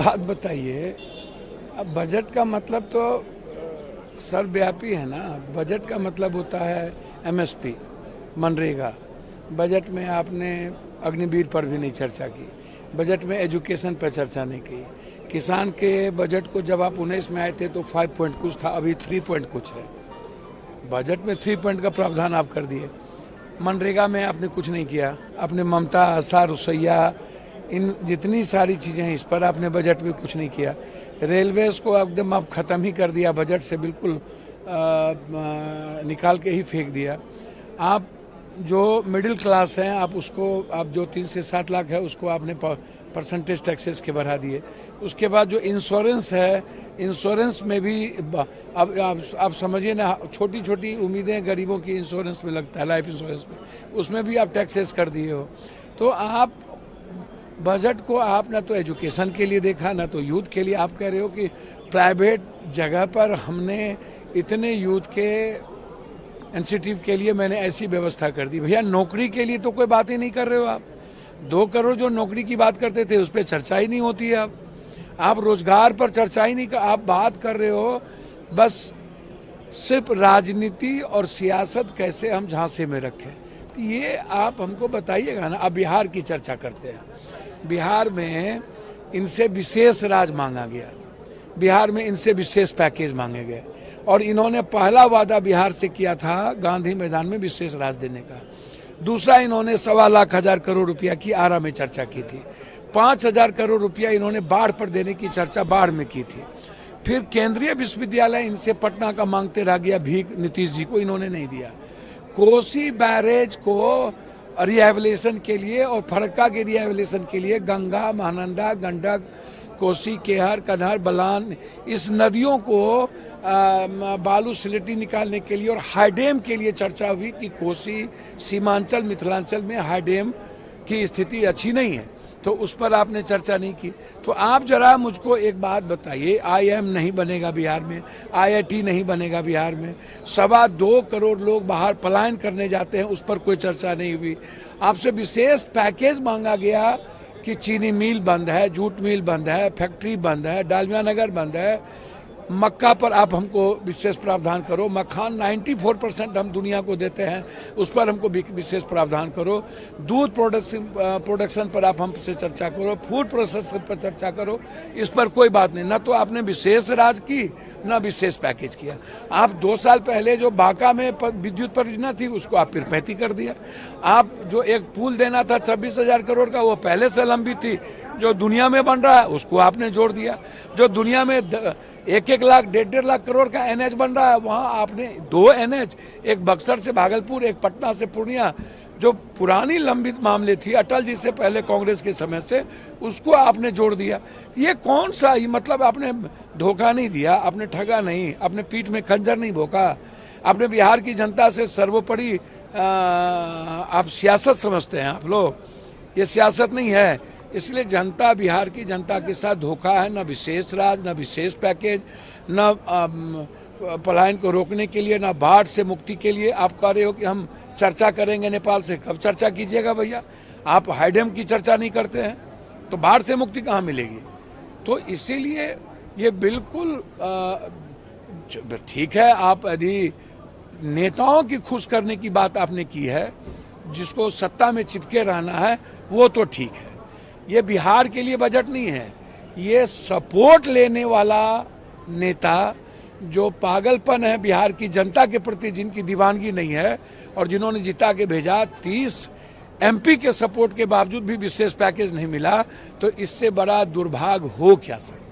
बात बताइए, अब बजट का मतलब तो सर्वव्यापी है ना। बजट का मतलब होता है एमएसपी, मनरेगा। बजट में आपने अग्निवीर पर भी नहीं चर्चा की, बजट में एजुकेशन पर चर्चा नहीं की। किसान के बजट को जब आप 19 में आए थे तो 5 पॉइंट कुछ था, अभी 3 पॉइंट कुछ है। बजट में 3 पॉइंट का प्रावधान आप कर दिए। मनरेगा में आपने कुछ नहीं किया। आपने ममता, आशा, रुसैया, इन जितनी सारी चीज़ें हैं इस पर आपने बजट में कुछ नहीं किया। रेलवेज़ को एकदम आप ख़त्म ही कर दिया, बजट से बिल्कुल निकाल के ही फेंक दिया। आप जो मिडिल क्लास हैं आप उसको, आप जो 3 से 7 लाख है उसको आपने परसेंटेज टैक्सेस के बढ़ा दिए। उसके बाद जो इंश्योरेंस है, इंश्योरेंस में भी अब आप समझिए ना, छोटी छोटी उम्मीदें गरीबों की इंश्योरेंस में लगता है, लाइफ इंश्योरेंस में, उसमें भी आप टैक्सेस कर दिए हो। तो आप बजट को आप ना तो एजुकेशन के लिए देखा, ना तो यूथ के लिए। आप कह रहे हो कि प्राइवेट जगह पर हमने इतने यूथ के इंसेंटिव के लिए मैंने ऐसी व्यवस्था कर दी। भैया नौकरी के लिए तो कोई बात ही नहीं कर रहे हो आप। 2 करोड़ जो नौकरी की बात करते थे उस पर चर्चा ही नहीं होती है। आप रोजगार पर चर्चा ही नहीं कर, आप बात कर रहे हो बस सिर्फ राजनीति और सियासत कैसे हम झांसे में रखें। तो ये आप हमको बताइएगा ना। अब बिहार की चर्चा करते हैं। बिहार में इनसे विशेष राज मांगा गया, बिहार में इनसे विशेष पैकेज मांगे गए, और इन्होंने पहला वादा बिहार से किया था गांधी मैदान में विशेष राज देने का। दूसरा, इन्होंने 1,25,000 करोड़ रुपया की आरा में चर्चा की थी। 5,000 करोड़ रुपया इन्होंने बाढ़ पर देने की चर्चा बाढ़ में की थी। फिर केंद्रीय विश्वविद्यालय इनसे पटना का मांगते रह गया भीख, नीतीश जी को इन्होंने नहीं दिया। कोसी बैरेज को रिहेबिलिटेशन के लिए और फरक्का के रिहेबिलिटेशन के लिए गंगा, महानंदा, गंडक, कोसी, केहर, कन्हर, बलान, इस नदियों को बालू स्लेटी निकालने के लिए और हाईडेम के लिए चर्चा हुई कि कोसी, सीमांचल, मिथिलांचल में हाईडेम की स्थिति अच्छी नहीं है, तो उस पर आपने चर्चा नहीं की। तो आप जरा मुझको एक बात बताइए, IIM नहीं बनेगा बिहार में, IIT नहीं बनेगा बिहार में, 2.25 करोड़ लोग बाहर पलायन करने जाते हैं, उस पर कोई चर्चा नहीं हुई। आपसे विशेष पैकेज मांगा गया कि चीनी मिल बंद है, जूट मिल बंद है, फैक्ट्री बंद है, डालमिया नगर बंद है, मक्का पर आप हमको विशेष प्रावधान करो। मखान 94% हम दुनिया को देते हैं, उस पर हमको विशेष प्रावधान करो। दूध प्रोडक्शन पर आप हमसे चर्चा करो, फूड प्रोसेसिंग पर चर्चा करो। इस पर कोई बात नहीं। ना तो आपने विशेष राज की, ना विशेष पैकेज किया। आप 2 साल पहले जो बांका में विद्युत परियोजना थी उसको आप फिर कर दिया। आप जो एक पुल देना था 26,000 करोड़ का, वो पहले से लंबित थी। जो दुनिया में बन रहा है उसको आपने जोड़ दिया। जो दुनिया में 1-1 लाख, 1.5 लाख करोड़ का NH बन रहा है, वहाँ आपने 2 NH, एक बक्सर से भागलपुर, एक पटना से पूर्णिया, जो पुरानी लंबित मामले थी अटल जी से पहले कांग्रेस के समय से, उसको आपने जोड़ दिया। ये कौन सा ही मतलब, आपने धोखा नहीं दिया, आपने ठगा नहीं, आपने पीठ में खंजर नहीं भोंका। आपने बिहार की जनता से सर्वोपरि आप सियासत समझते हैं आप लोग, ये सियासत नहीं है। इसलिए जनता, बिहार की जनता के साथ धोखा है। न विशेष राज, न विशेष पैकेज, न पलायन को रोकने के लिए, न बाढ़ से मुक्ति के लिए। आप कह रहे हो कि हम चर्चा करेंगे नेपाल से। कब चर्चा कीजिएगा भैया? आप हाईडेम की चर्चा नहीं करते हैं तो बाढ़ से मुक्ति कहाँ मिलेगी? तो इसीलिए ये बिल्कुल ठीक है। आप यदि नेताओं की खुश करने की बात आपने की है, जिसको सत्ता में चिपके रहना है, वो तो ठीक है। ये बिहार के लिए बजट नहीं है, ये सपोर्ट लेने वाला नेता, जो पागलपन है बिहार की जनता के प्रति, जिनकी दीवानगी नहीं है और जिन्होंने जिता के भेजा, 30 MP के सपोर्ट के बावजूद भी विशेष पैकेज नहीं मिला, तो इससे बड़ा दुर्भाग्य हो क्या सकता।